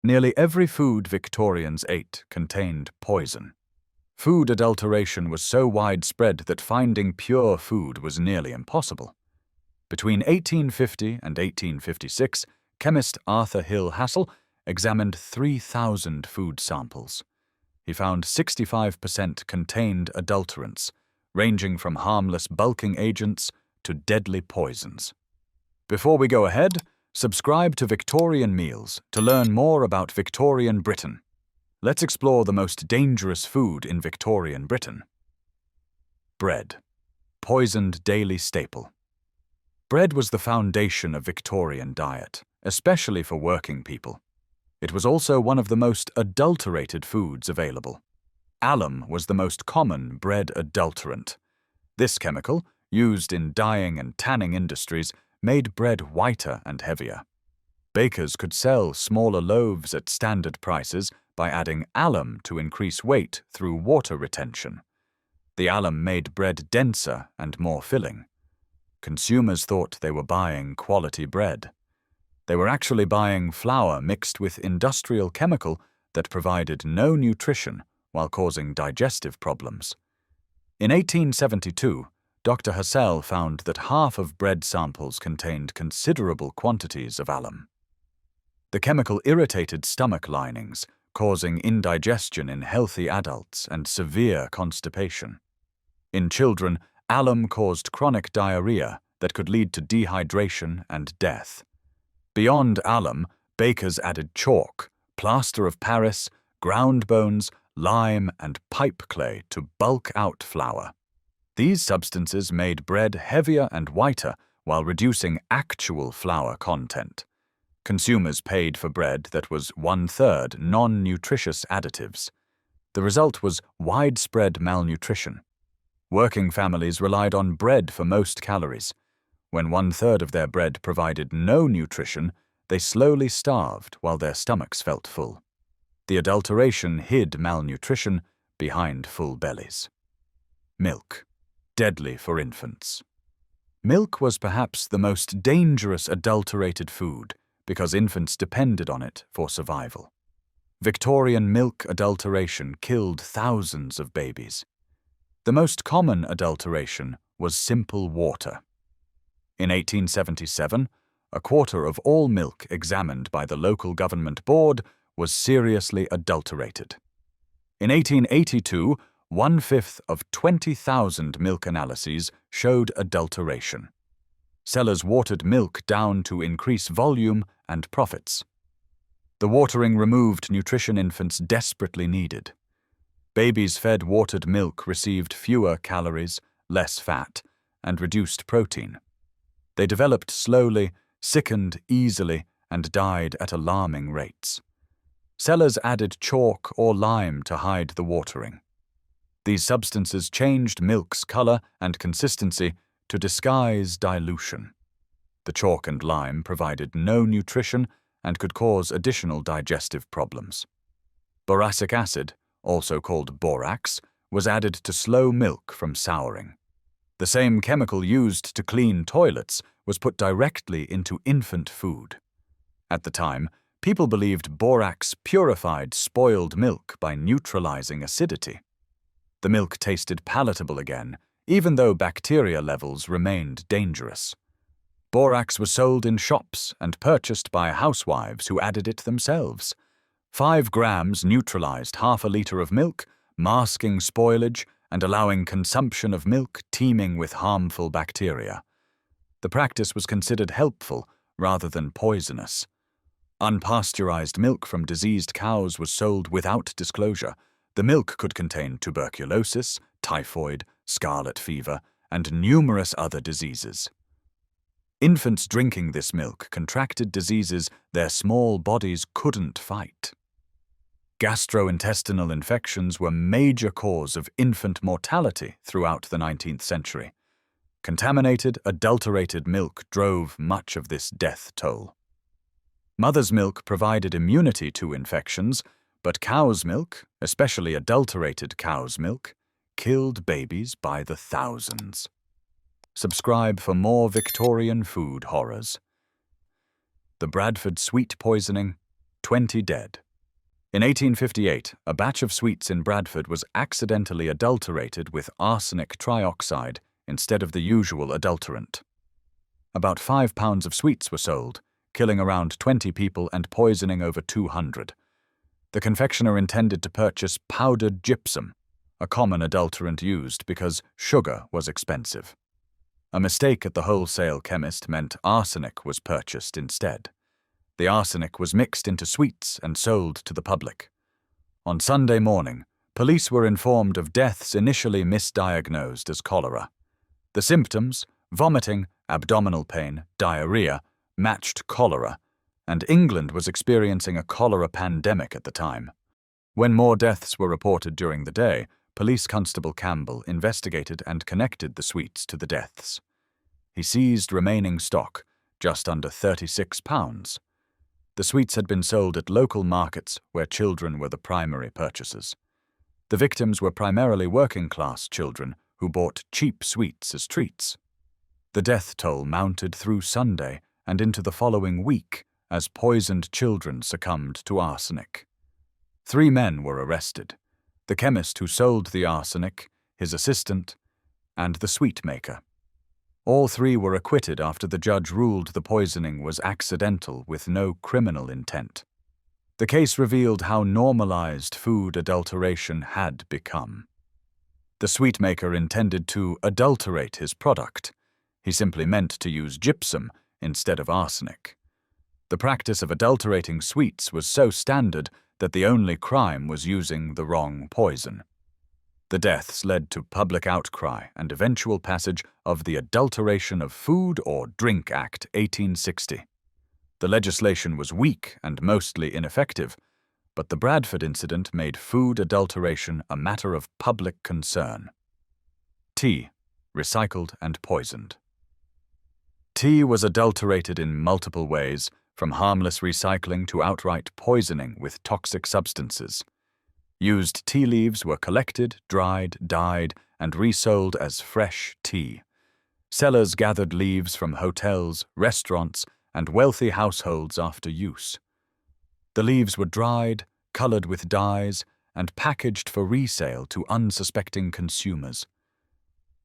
Nearly every food Victorians ate contained poison. Food adulteration was so widespread that finding pure food was nearly impossible. Between 1850 and 1856, chemist Arthur Hill Hassell examined 3,000 food samples. He found 65% contained adulterants, ranging from harmless bulking agents to deadly poisons. Before we go ahead, subscribe to Victorian Meals to learn more about Victorian Britain. Let's explore the most dangerous food in Victorian Britain. Bread. Poisoned daily staple. Bread was the foundation of Victorian diet, especially for working people. It was also one of the most adulterated foods available. Alum was the most common bread adulterant. This chemical, used in dyeing and tanning industries, made bread whiter and heavier. Bakers could sell smaller loaves at standard prices by adding alum to increase weight through water retention. The alum made bread denser and more filling. Consumers thought they were buying quality bread. They were actually buying flour mixed with industrial chemical that provided no nutrition while causing digestive problems. In 1872, Dr. Hassell found that half of bread samples contained considerable quantities of alum. The chemical irritated stomach linings, causing indigestion in healthy adults and severe constipation. In children, alum caused chronic diarrhea that could lead to dehydration and death. Beyond alum, bakers added chalk, plaster of Paris, ground bones, lime, and pipe clay to bulk out flour. These substances made bread heavier and whiter while reducing actual flour content. Consumers paid for bread that was 1/3 non-nutritious additives. The result was widespread malnutrition. Working families relied on bread for most calories. When 1/3 of their bread provided no nutrition, they slowly starved while their stomachs felt full. The adulteration hid malnutrition behind full bellies. Milk. Deadly for infants. Milk was perhaps the most dangerous adulterated food because infants depended on it for survival. Victorian milk adulteration killed thousands of babies. The most common adulteration was simple water. In 1877, a quarter of all milk examined by the local government board was seriously adulterated. In 1882, 1/5 of 20,000 milk analyses showed adulteration. Sellers watered milk down to increase volume and profits. The watering removed nutrition infants desperately needed. Babies fed watered milk received fewer calories, less fat, and reduced protein. They developed slowly, sickened easily, and died at alarming rates. Sellers added chalk or lime to hide the watering. These substances changed milk's color and consistency to disguise dilution. The chalk and lime provided no nutrition and could cause additional digestive problems. Boracic acid, also called borax, was added to slow milk from souring. The same chemical used to clean toilets was put directly into infant food. At the time, people believed borax purified spoiled milk by neutralizing acidity. The milk tasted palatable again, even though bacteria levels remained dangerous. Borax was sold in shops and purchased by housewives who added it themselves. 5 grams neutralized half a liter of milk, masking spoilage and allowing consumption of milk teeming with harmful bacteria. The practice was considered helpful rather than poisonous. Unpasteurized milk from diseased cows was sold without disclosure. The milk could contain tuberculosis, typhoid, scarlet fever, and numerous other diseases. Infants drinking this milk contracted diseases their small bodies couldn't fight. Gastrointestinal infections were a major cause of infant mortality throughout the 19th century. Contaminated, adulterated milk drove much of this death toll. Mother's milk provided immunity to infections, but cow's milk, especially adulterated cow's milk, killed babies by the thousands. Subscribe for more Victorian food horrors. The Bradford sweet poisoning, 20 dead. In 1858, a batch of sweets in Bradford was accidentally adulterated with arsenic trioxide instead of the usual adulterant. About 5 pounds of sweets were sold, killing around 20 people and poisoning over 200. The confectioner intended to purchase powdered gypsum, a common adulterant used because sugar was expensive. A mistake at the wholesale chemist meant arsenic was purchased instead. The arsenic was mixed into sweets and sold to the public. On Sunday morning, police were informed of deaths initially misdiagnosed as cholera. The symptoms, vomiting, abdominal pain, diarrhea, matched cholera, and England was experiencing a cholera pandemic at the time. When more deaths were reported during the day, Police Constable Campbell investigated and connected the sweets to the deaths. He seized remaining stock, just under 36 pounds. The sweets had been sold at local markets where children were the primary purchasers. The victims were primarily working-class children who bought cheap sweets as treats. The death toll mounted through Sunday and into the following week as poisoned children succumbed to arsenic. 3 men were arrested: the chemist who sold the arsenic, his assistant, and the sweet maker. All 3 were acquitted after the judge ruled the poisoning was accidental with no criminal intent. The case revealed how normalized food adulteration had become. The sweet maker intended to adulterate his product. He simply meant to use gypsum instead of arsenic. The practice of adulterating sweets was so standard that the only crime was using the wrong poison. The deaths led to public outcry and eventual passage of the Adulteration of Food or Drink Act 1860. The legislation was weak and mostly ineffective, but the Bradford incident made food adulteration a matter of public concern. Tea, recycled and poisoned. Tea was adulterated in multiple ways, from harmless recycling to outright poisoning with toxic substances. Used tea leaves were collected, dried, dyed, and resold as fresh tea. Sellers gathered leaves from hotels, restaurants, and wealthy households after use. The leaves were dried, colored with dyes, and packaged for resale to unsuspecting consumers.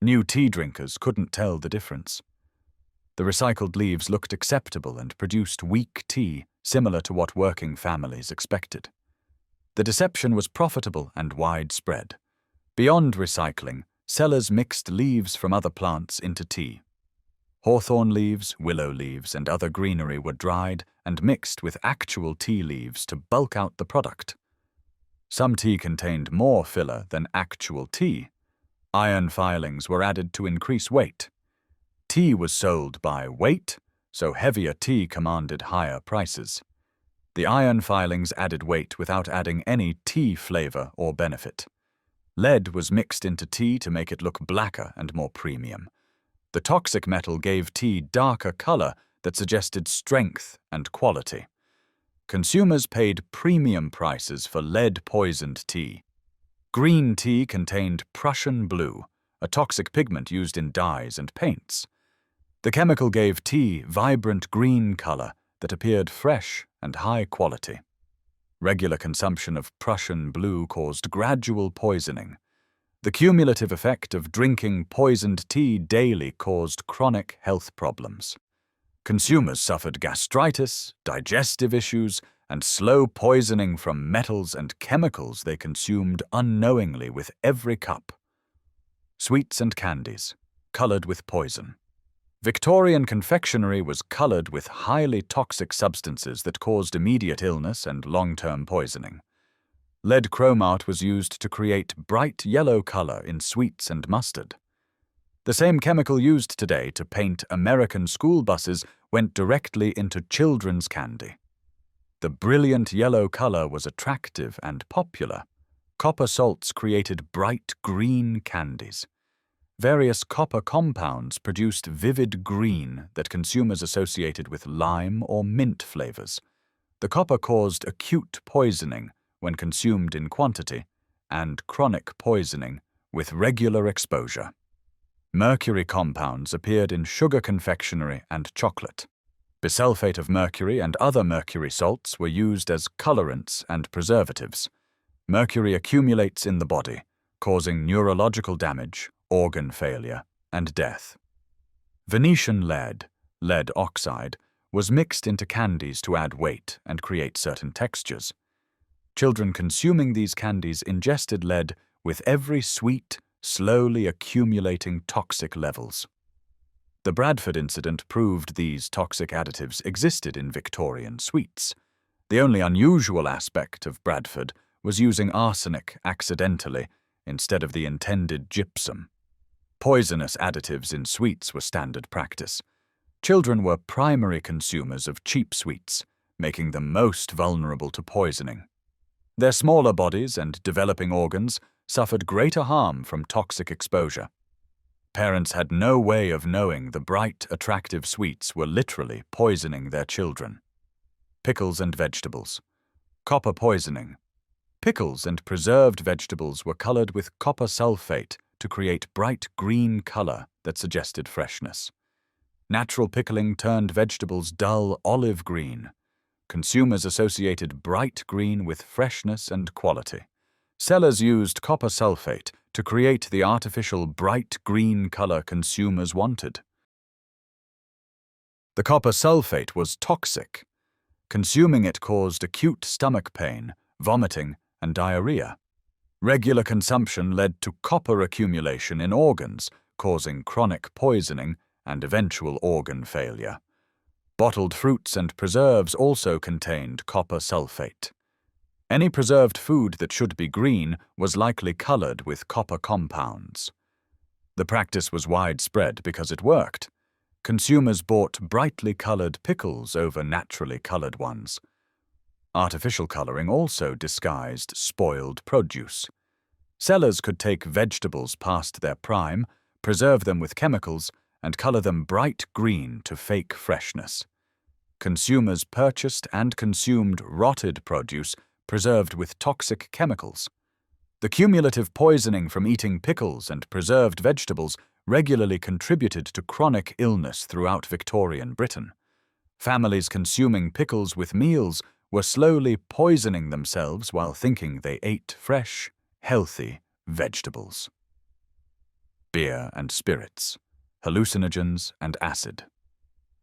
New tea drinkers couldn't tell the difference. The recycled leaves looked acceptable and produced weak tea, similar to what working families expected. The deception was profitable and widespread. Beyond recycling, sellers mixed leaves from other plants into tea. Hawthorn leaves, willow leaves, and other greenery were dried and mixed with actual tea leaves to bulk out the product. Some tea contained more filler than actual tea. Iron filings were added to increase weight. Tea was sold by weight, so heavier tea commanded higher prices. The iron filings added weight without adding any tea flavor or benefit. Lead was mixed into tea to make it look blacker and more premium. The toxic metal gave tea darker color that suggested strength and quality. Consumers paid premium prices for lead-poisoned tea. Green tea contained Prussian blue, a toxic pigment used in dyes and paints. The chemical gave tea vibrant green color that appeared fresh and high quality. Regular consumption of Prussian blue caused gradual poisoning. The cumulative effect of drinking poisoned tea daily caused chronic health problems. Consumers suffered gastritis, digestive issues, and slow poisoning from metals and chemicals they consumed unknowingly with every cup. Sweets and candies, colored with poison. Victorian confectionery was colored with highly toxic substances that caused immediate illness and long-term poisoning. Lead chromate was used to create bright yellow color in sweets and mustard. The same chemical used today to paint American school buses went directly into children's candy. The brilliant yellow color was attractive and popular. Copper salts created bright green candies. Various copper compounds produced vivid green that consumers associated with lime or mint flavors. The copper caused acute poisoning when consumed in quantity, and chronic poisoning with regular exposure. Mercury compounds appeared in sugar confectionery and chocolate. Bisulfate of mercury and other mercury salts were used as colorants and preservatives. Mercury accumulates in the body, causing neurological damage, organ failure, and death. Venetian lead, lead oxide, was mixed into candies to add weight and create certain textures. Children consuming these candies ingested lead with every sweet, slowly accumulating toxic levels. The Bradford incident proved these toxic additives existed in Victorian sweets. The only unusual aspect of Bradford was using arsenic accidentally instead of the intended gypsum. Poisonous additives in sweets were standard practice. Children were primary consumers of cheap sweets, making them most vulnerable to poisoning. Their smaller bodies and developing organs suffered greater harm from toxic exposure. Parents had no way of knowing the bright, attractive sweets were literally poisoning their children. Pickles and vegetables. Copper poisoning. Pickles and preserved vegetables were colored with copper sulfate to create bright green color that suggested freshness. Natural pickling turned vegetables dull olive green. Consumers associated bright green with freshness and quality. Sellers used copper sulfate to create the artificial bright green color consumers wanted. The copper sulfate was toxic. Consuming it caused acute stomach pain, vomiting, and diarrhea. Regular consumption led to copper accumulation in organs, causing chronic poisoning and eventual organ failure. Bottled fruits and preserves also contained copper sulfate. Any preserved food that should be green was likely colored with copper compounds. The practice was widespread because it worked. Consumers bought brightly colored pickles over naturally colored ones. Artificial coloring also disguised spoiled produce. Sellers could take vegetables past their prime, preserve them with chemicals, and color them bright green to fake freshness. Consumers purchased and consumed rotted produce preserved with toxic chemicals. The cumulative poisoning from eating pickles and preserved vegetables regularly contributed to chronic illness throughout Victorian Britain. Families consuming pickles with meals were slowly poisoning themselves while thinking they ate fresh, healthy vegetables. Beer and spirits, hallucinogens and acid.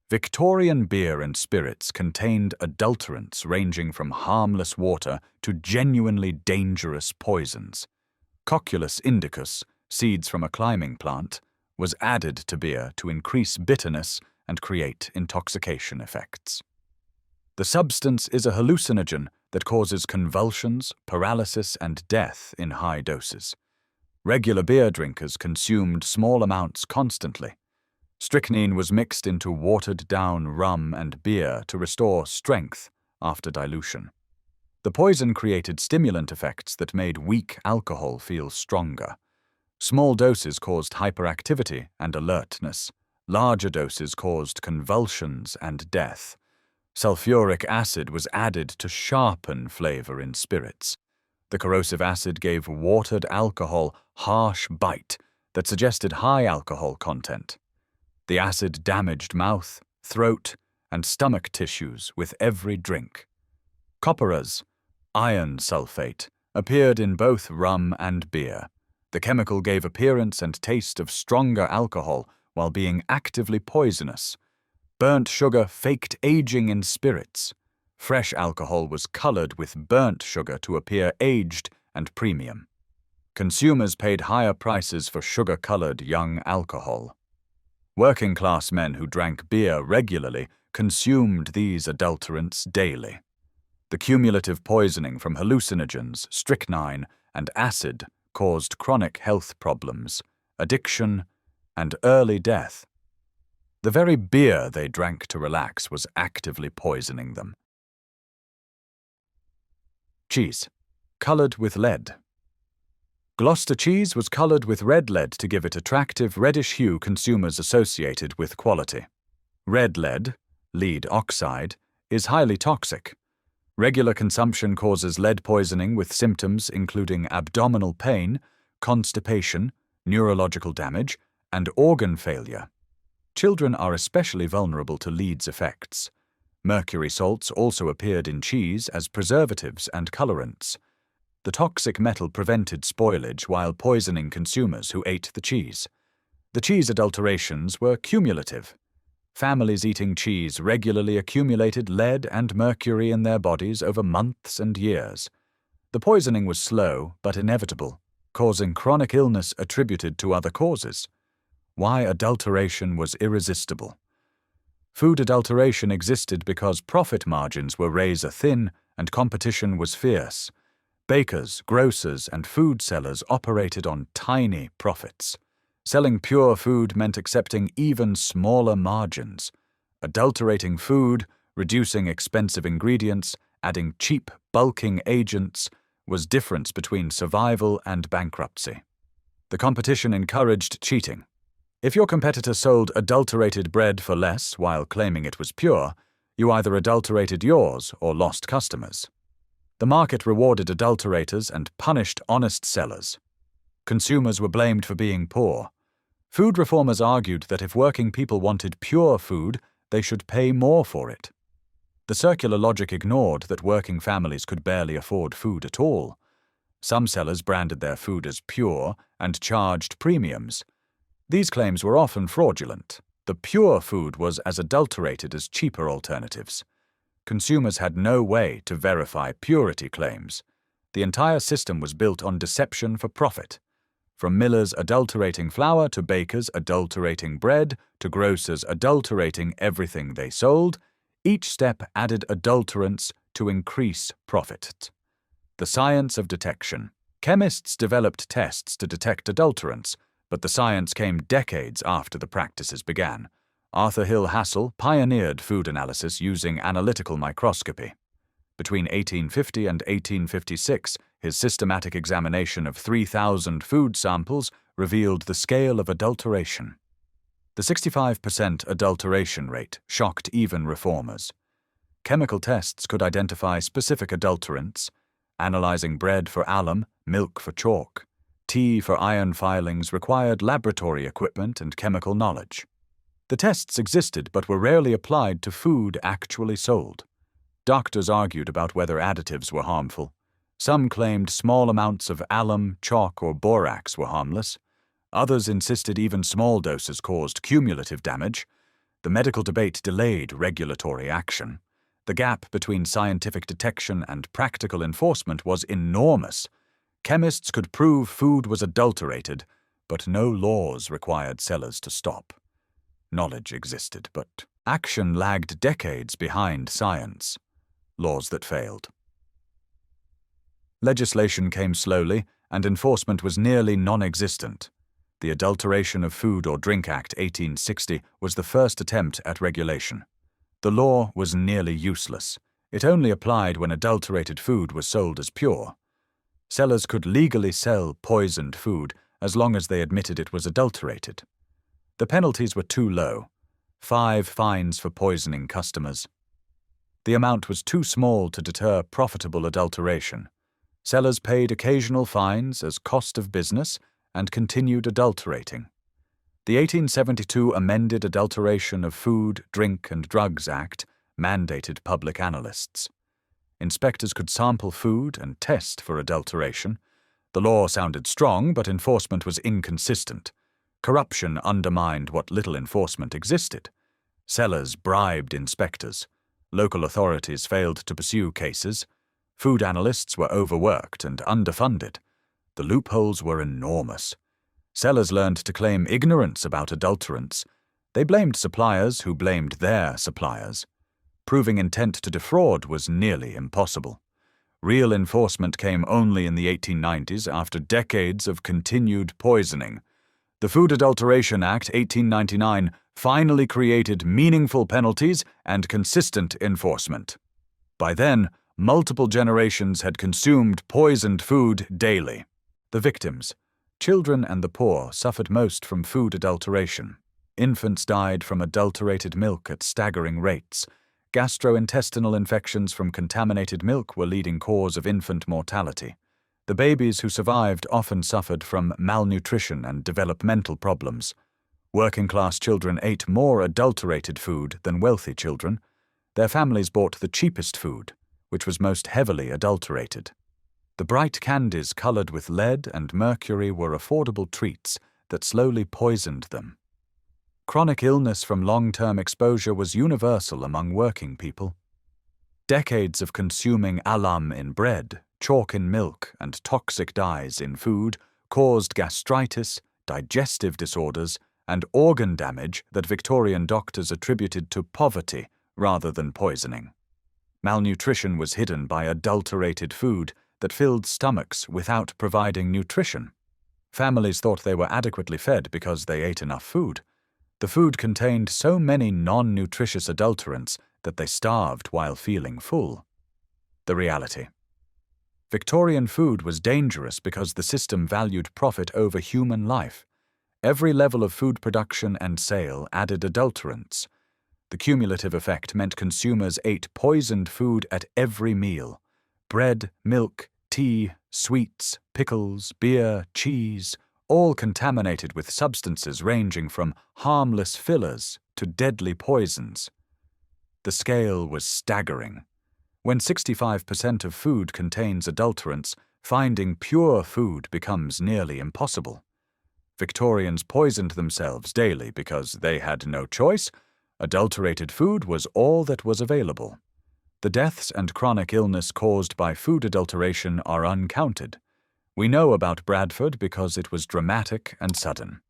Victorian beer and spirits contained adulterants ranging from harmless water to genuinely dangerous poisons. Cocculus indicus, seeds from a climbing plant, was added to beer to increase bitterness and create intoxication effects. The substance is a hallucinogen that causes convulsions, paralysis, and death in high doses. Regular beer drinkers consumed small amounts constantly. Strychnine was mixed into watered-down rum and beer to restore strength after dilution. The poison created stimulant effects that made weak alcohol feel stronger. Small doses caused hyperactivity and alertness. Larger doses caused convulsions and death. Sulfuric acid was added to sharpen flavor in spirits. The corrosive acid gave watered alcohol harsh bite that suggested high alcohol content. The acid damaged mouth, throat, and stomach tissues with every drink. Copperas, iron sulfate, appeared in both rum and beer. The chemical gave appearance and taste of stronger alcohol while being actively poisonous. Burnt sugar faked aging in spirits. Fresh alcohol was colored with burnt sugar to appear aged and premium. Consumers paid higher prices for sugar-colored young alcohol. Working-class men who drank beer regularly consumed these adulterants daily. The cumulative poisoning from hallucinogens, strychnine, and acid caused chronic health problems, addiction, and early death. The very beer they drank to relax was actively poisoning them. Cheese, colored with lead. Gloucester cheese was colored with red lead to give it attractive reddish hue consumers associated with quality. Red lead, lead oxide, is highly toxic. Regular consumption causes lead poisoning with symptoms including abdominal pain, constipation, neurological damage, and organ failure. Children are especially vulnerable to Leeds effects. Mercury salts also appeared in cheese as preservatives and colorants. The toxic metal prevented spoilage while poisoning consumers who ate the cheese. The cheese adulterations were cumulative. Families eating cheese regularly accumulated lead and mercury in their bodies over months and years. The poisoning was slow but inevitable, causing chronic illness attributed to other causes. Why adulteration was irresistible. Food adulteration existed because profit margins were razor-thin and competition was fierce. Bakers, grocers, and food sellers operated on tiny profits. Selling pure food meant accepting even smaller margins. Adulterating food, reducing expensive ingredients, adding cheap, bulking agents was difference between survival and bankruptcy. The competition encouraged cheating. If your competitor sold adulterated bread for less while claiming it was pure, you either adulterated yours or lost customers. The market rewarded adulterators and punished honest sellers. Consumers were blamed for being poor. Food reformers argued that if working people wanted pure food, they should pay more for it. The circular logic ignored that working families could barely afford food at all. Some sellers branded their food as pure and charged premiums. These claims were often fraudulent. The pure food was as adulterated as cheaper alternatives. Consumers had no way to verify purity claims. The entire system was built on deception for profit. From millers adulterating flour to bakers adulterating bread to grocers adulterating everything they sold, each step added adulterants to increase profit. The science of detection. Chemists developed tests to detect adulterants, but the science came decades after the practices began. Arthur Hill Hassell pioneered food analysis using analytical microscopy. Between 1850 and 1856, his systematic examination of 3,000 food samples revealed the scale of adulteration. The 65% adulteration rate shocked even reformers. Chemical tests could identify specific adulterants, analyzing bread for alum, milk for chalk. Tea for iron filings required laboratory equipment and chemical knowledge. The tests existed but were rarely applied to food actually sold. Doctors argued about whether additives were harmful. Some claimed small amounts of alum, chalk, or borax were harmless. Others insisted even small doses caused cumulative damage. The medical debate delayed regulatory action. The gap between scientific detection and practical enforcement was enormous. Chemists could prove food was adulterated, but no laws required sellers to stop. Knowledge existed, but action lagged decades behind science. Laws that failed. Legislation came slowly, and enforcement was nearly non-existent. The Adulteration of Food or Drink Act 1860 was the first attempt at regulation. The law was nearly useless. It only applied when adulterated food was sold as pure. Sellers could legally sell poisoned food as long as they admitted it was adulterated. The penalties were too low. 5 fines for poisoning customers. The amount was too small to deter profitable adulteration. Sellers paid occasional fines as cost of business and continued adulterating. The 1872 amended Adulteration of Food, Drink, and Drugs Act mandated public analysts. Inspectors could sample food and test for adulteration. The law sounded strong, but enforcement was inconsistent. Corruption undermined what little enforcement existed. Sellers bribed inspectors. Local authorities failed to pursue cases. Food analysts were overworked and underfunded. The loopholes were enormous. Sellers learned to claim ignorance about adulterants. They blamed suppliers who blamed their suppliers. Proving intent to defraud was nearly impossible. Real enforcement came only in the 1890s after decades of continued poisoning. The Food Adulteration Act 1899 finally created meaningful penalties and consistent enforcement. By then, multiple generations had consumed poisoned food daily. The victims, children and the poor, suffered most from food adulteration. Infants died from adulterated milk at staggering rates. Gastrointestinal infections from contaminated milk were leading cause of infant mortality. The babies who survived often suffered from malnutrition and developmental problems. Working-class children ate more adulterated food than wealthy children. Their families bought the cheapest food, which was most heavily adulterated. The bright candies colored with lead and mercury were affordable treats that slowly poisoned them. Chronic illness from long-term exposure was universal among working people. Decades of consuming alum in bread, chalk in milk, and toxic dyes in food caused gastritis, digestive disorders, and organ damage that Victorian doctors attributed to poverty rather than poisoning. Malnutrition was hidden by adulterated food that filled stomachs without providing nutrition. Families thought they were adequately fed because they ate enough food. The food contained so many non-nutritious adulterants that they starved while feeling full. The reality. Victorian food was dangerous because the system valued profit over human life. Every level of food production and sale added adulterants. The cumulative effect meant consumers ate poisoned food at every meal. Bread, milk, tea, sweets, pickles, beer, cheese, all contaminated with substances ranging from harmless fillers to deadly poisons. The scale was staggering. When 65% of food contains adulterants, finding pure food becomes nearly impossible. Victorians poisoned themselves daily because they had no choice. Adulterated food was all that was available. The deaths and chronic illness caused by food adulteration are uncounted. We know about Bradford because it was dramatic and sudden.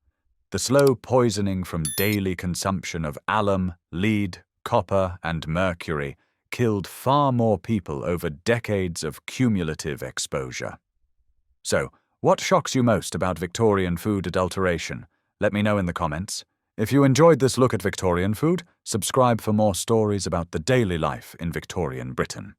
The slow poisoning from daily consumption of alum, lead, copper, and mercury killed far more people over decades of cumulative exposure. So, what shocks you most about Victorian food adulteration? Let me know in the comments. If you enjoyed this look at Victorian food, subscribe for more stories about the daily life in Victorian Britain.